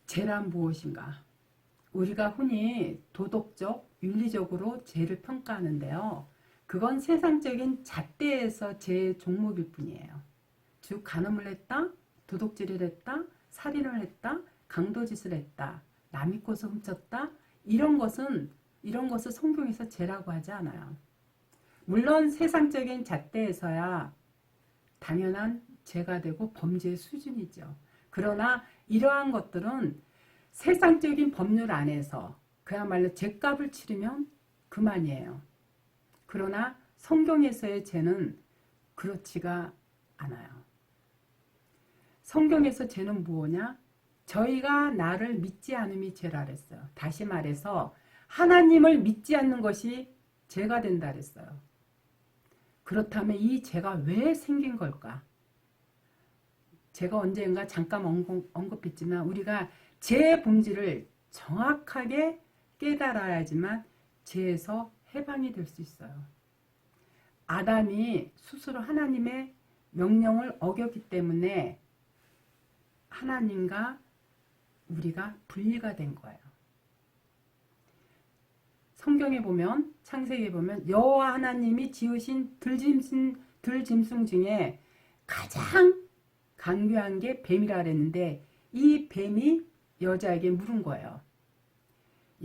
죄란 무엇인가? 우리가 흔히 도덕적, 윤리적으로 죄를 평가하는데요. 그건 세상적인 잣대에서 죄의 종목일 뿐이에요. 즉 간음을 했다, 도둑질을 했다, 살인을 했다, 강도짓을 했다, 남의 것을 훔쳤다, 이런 것을 성경에서 죄라고 하지 않아요. 물론 세상적인 잣대에서야 당연한 죄가 되고 범죄의 수준이죠. 그러나 이러한 것들은 세상적인 법률 안에서 그야말로 죄값을 치르면 그만이에요. 그러나 성경에서의 죄는 그렇지가 않아요. 성경에서 죄는 무엇이냐? 저희가 나를 믿지 않음이 죄라 그랬어요. 다시 말해서 하나님을 믿지 않는 것이 죄가 된다 그랬어요. 그렇다면 이 죄가 왜 생긴 걸까? 제가 언젠가 잠깐 언급했지만 우리가 죄의 본질을 정확하게 깨달아야지만 죄에서 해방이 될 수 있어요. 아담이 스스로 하나님의 명령을 어겼기 때문에 하나님과 우리가 분리가 된 거예요. 성경에 보면 창세기에 보면 여호와 하나님이 지으신 들짐승 중에 가장 강교한 게 뱀이라 그랬는데 이 뱀이 여자에게 물은 거예요.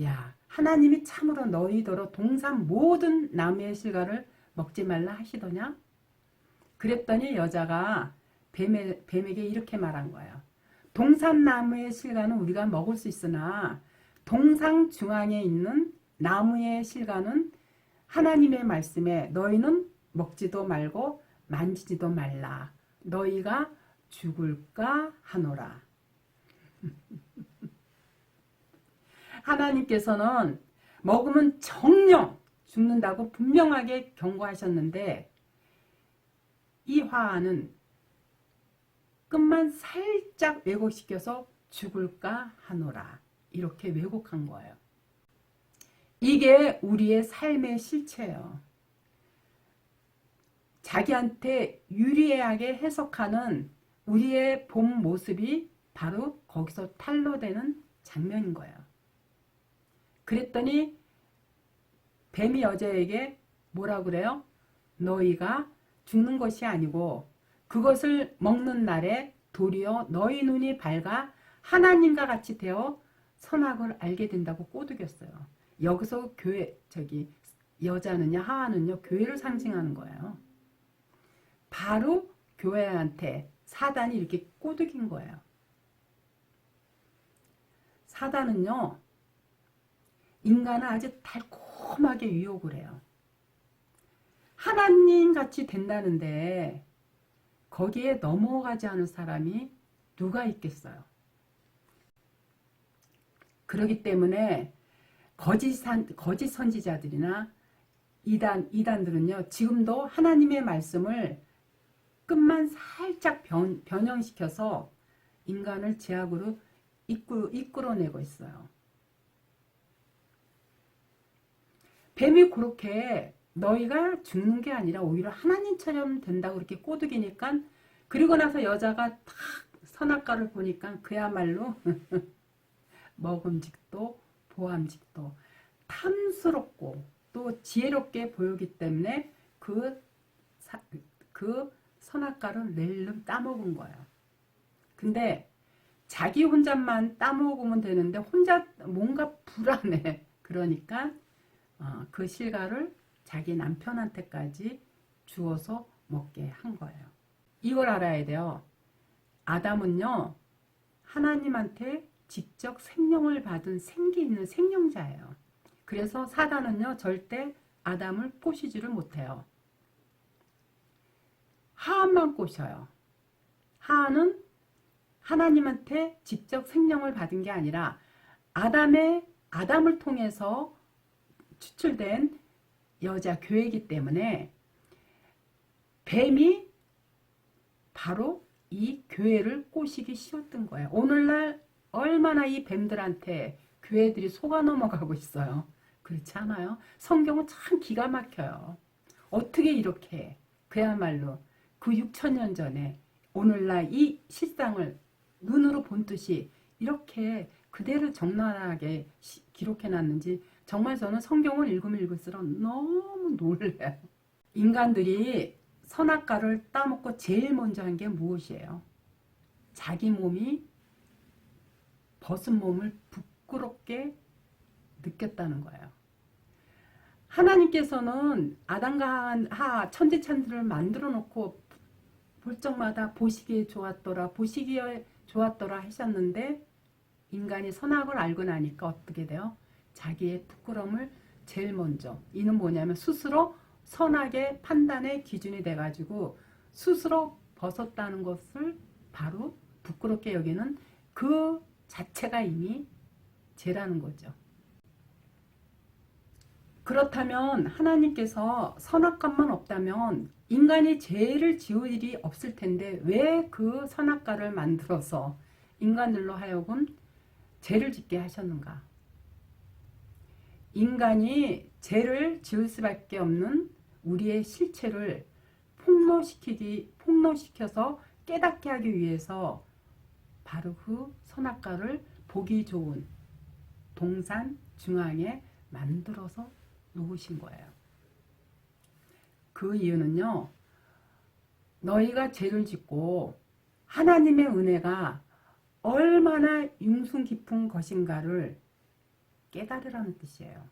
야, 하나님이 참으로 너희더러 동산 모든 나무의 실과를 먹지 말라 하시더냐? 그랬더니 여자가 뱀에게 이렇게 말한 거예요. 동산 나무의 실과는 우리가 먹을 수 있으나 동상 중앙에 있는 나무의 실과는 하나님의 말씀에 너희는 먹지도 말고 만지지도 말라. 너희가 죽을까 하노라. 하나님께서는 먹으면 정령 죽는다고 분명하게 경고하셨는데 이 화는 끝만 살짝 왜곡시켜서 죽을까 하노라 이렇게 왜곡한 거예요. 이게 우리의 삶의 실체예요. 자기한테 유리하게 해석하는 우리의 본 모습이 바로 거기서 탄로되는 장면인 거예요. 그랬더니 뱀이 여자에게 뭐라 그래요? 너희가 죽는 것이 아니고 그것을 먹는 날에 도리어 너희 눈이 밝아 하나님과 같이 되어 선악을 알게 된다고 꼬드겼어요. 여기서 여자는요, 하와는요, 교회를 상징하는 거예요. 바로 교회한테 사단이 이렇게 꼬드긴 거예요. 사단은요, 인간을 아주 달콤하게 유혹을 해요. 하나님 같이 된다는데 거기에 넘어가지 않은 사람이 누가 있겠어요? 그렇기 때문에 거짓 선지자들이나 이단들은요, 지금도 하나님의 말씀을 끝만 살짝 변형시켜서 인간을 죄악으로 이끌어내고 있어요. 뱀이 그렇게 너희가 죽는 게 아니라 오히려 하나님처럼 된다고 그렇게 꼬드기니까 그리고 나서 여자가 탁 선악과를 보니까 그야말로 먹음직도 보암직도 탐스럽고 또 지혜롭게 보이기 때문에 그 선악과를 낼름 따먹은 거예요. 근데 자기 혼자만 따먹으면 되는데 혼자 뭔가 불안해. 그러니까 그 실과를 자기 남편한테까지 주어서 먹게 한 거예요. 이걸 알아야 돼요. 아담은요, 하나님한테 직접 생명을 받은 생기 있는 생명자예요. 그래서 사단은요, 절대 아담을 꼬시지를 못해요. 하와만 꼬셔요. 하와는 하나님한테 직접 생명을 받은 게 아니라 아담을 통해서 추출된 여자 교회이기 때문에 뱀이 바로 이 교회를 꼬시기 쉬웠던 거예요. 오늘날 얼마나 이 뱀들한테 교회들이 속아 넘어가고 있어요. 그렇지 않아요? 성경은 참 기가 막혀요. 어떻게 이렇게 그야말로 그 6,000년 전에 오늘날 이 실상을 눈으로 본 듯이 이렇게 그대로 적나라하게 기록해놨는지 정말 저는 성경을 읽으면 읽을수록 너무 놀라요. 인간들이 선악과를 따먹고 제일 먼저 한 게 무엇이에요? 자기 몸이 벗은 몸을 부끄럽게 느꼈다는 거예요. 하나님께서는 아담과 하와 천지찬들을 만들어 놓고 볼 적마다 보시기에 좋았더라 보시기에 좋았더라 하셨는데 인간이 선악을 알고 나니까 어떻게 돼요? 자기의 부끄러움을 제일 먼저, 이는 뭐냐면 스스로 선악의 판단의 기준이 돼가지고 스스로 벗었다는 것을 바로 부끄럽게 여기는 그 자체가 이미 죄라는 거죠. 그렇다면 하나님께서 선악과만 없다면 인간이 죄를 지을 일이 없을 텐데 왜 그 선악과를 만들어서 인간들로 하여금 죄를 짓게 하셨는가? 인간이 죄를 지을 수밖에 없는 우리의 실체를 폭로시켜서 깨닫게 하기 위해서 바로 그 선악과를 보기 좋은 동산 중앙에 만들어서 놓으신 거예요. 그 이유는요, 너희가 죄를 짓고 하나님의 은혜가 얼마나 융숭 깊은 것인가를 깨달으라는 뜻이에요.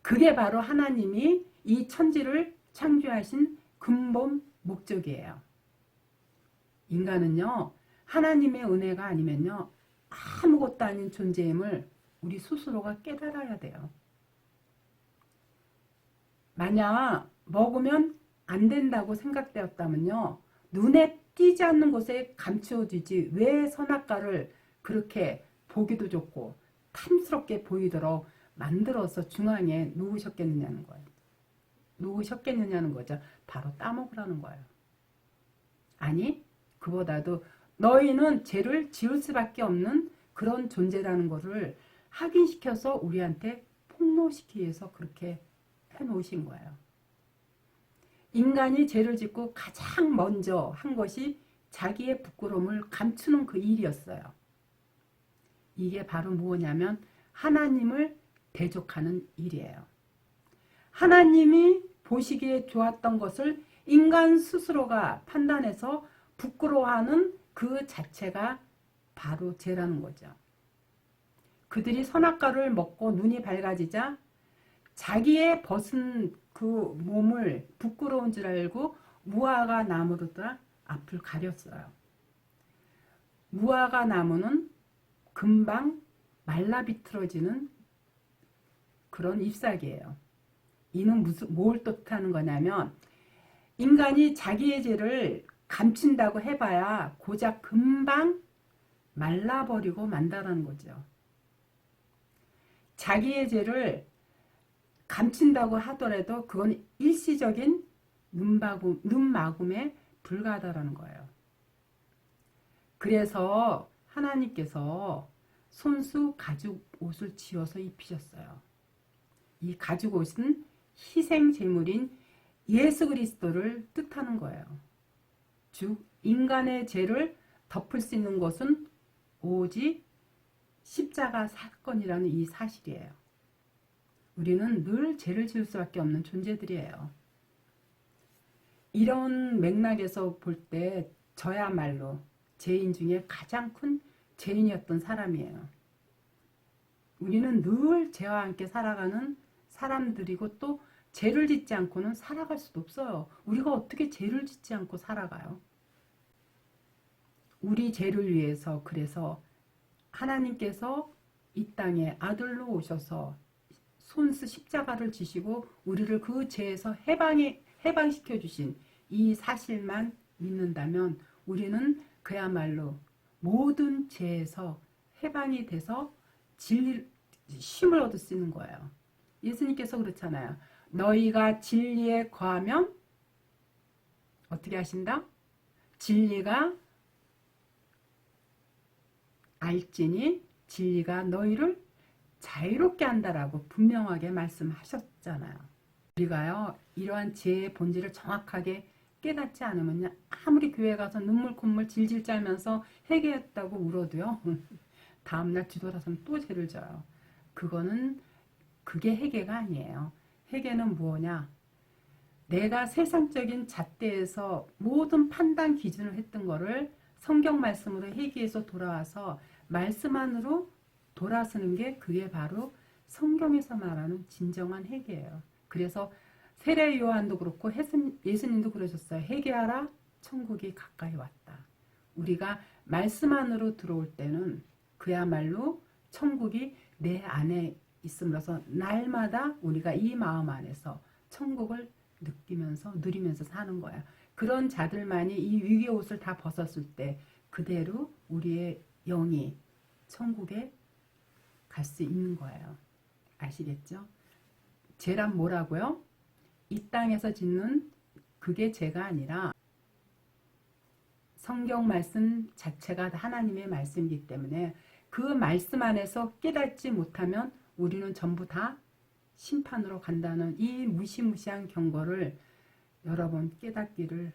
그게 바로 하나님이 이 천지를 창조하신 근본 목적이에요. 인간은요, 하나님의 은혜가 아니면요, 아무것도 아닌 존재임을 우리 스스로가 깨달아야 돼요. 만약 먹으면 안 된다고 생각되었다면요, 눈에 띄지 않는 곳에 감추어지지 왜 선악과를 그렇게 보기도 좋고 탐스럽게 보이도록 만들어서 중앙에 놓으셨겠느냐는 거예요. 놓으셨겠느냐는 거죠. 바로 따먹으라는 거예요. 아니, 그보다도 너희는 죄를 지을 수밖에 없는 그런 존재라는 것을 확인시켜서 우리한테 폭로시키기 위해서 그렇게 해놓으신 거예요. 인간이 죄를 짓고 가장 먼저 한 것이 자기의 부끄러움을 감추는 그 일이었어요. 이게 바로 무엇이냐면 하나님을 대적하는 일이에요. 하나님이 보시기에 좋았던 것을 인간 스스로가 판단해서 부끄러워하는 그 자체가 바로 죄라는 거죠. 그들이 선악과를 먹고 눈이 밝아지자 자기의 벗은 그 몸을 부끄러운 줄 알고 무화과 나무로다 앞을 가렸어요. 무화과 나무는 금방 말라 비틀어지는 그런 잎사귀예요. 이는 뭘 뜻하는 거냐면 인간이 자기의 죄를 감춘다고 해봐야 고작 금방 말라버리고 만다라는 거죠. 자기의 죄를 감춘다고 하더라도 그건 일시적인 눈마굼에 불과하다라는 거예요. 그래서 하나님께서 손수 가죽 옷을 지어서 입히셨어요. 이 가죽 옷은 희생 제물인 예수 그리스도를 뜻하는 거예요. 즉 인간의 죄를 덮을 수 있는 것은 오직 십자가 사건이라는 이 사실이에요. 우리는 늘 죄를 지을 수밖에 없는 존재들이에요. 이런 맥락에서 볼 때 저야말로 죄인 중에 가장 큰 죄인이었던 사람이에요. 우리는 늘 죄와 함께 살아가는 사람들이고 또 죄를 짓지 않고는 살아갈 수도 없어요. 우리가 어떻게 죄를 짓지 않고 살아가요? 우리 죄를 위해서 그래서 하나님께서 이 땅에 아들로 오셔서 손수 십자가를 지시고 우리를 그 죄에서 해방시켜 주신 이 사실만 믿는다면 우리는 그야말로 모든 죄에서 해방이 돼서 쉼을 얻을 수 있는 거예요. 예수님께서 그렇잖아요. 너희가 진리에 거하면 어떻게 하신다? 진리가 알지니 진리가 너희를 자유롭게 한다라고 분명하게 말씀하셨잖아요. 우리가요 이러한 죄의 본질을 정확하게 깨닫지 않으면요. 아무리 교회 가서 눈물 콧물 질질 짜면서 회개했다고 울어도요. 다음날 뒤돌아서면 또 죄를 져요. 그게 회개가 아니에요. 회개는 뭐냐? 내가 세상적인 잣대에서 모든 판단 기준을 했던 거를 성경 말씀으로 회개해서 돌아와서 말씀 안으로 돌아서는 게 그게 바로 성경에서 말하는 진정한 회개예요. 그래서 세례 요한도 그렇고 예수님도 그러셨어요. 회개하라 천국이 가까이 왔다. 우리가 말씀 안으로 들어올 때는 그야말로 천국이 내 안에 있음으로써 날마다 우리가 이 마음 안에서 천국을 느끼면서 누리면서 사는 거야. 그런 자들만이 이 위기의 옷을 다 벗었을 때 그대로 우리의 영이 천국에 갈 수 있는 거예요. 아시겠죠? 죄란 뭐라고요? 이 땅에서 짓는 그게 죄가 아니라 성경 말씀 자체가 하나님의 말씀이기 때문에 그 말씀 안에서 깨닫지 못하면 우리는 전부 다 심판으로 간다는 이 무시무시한 경고를 여러분 깨닫기를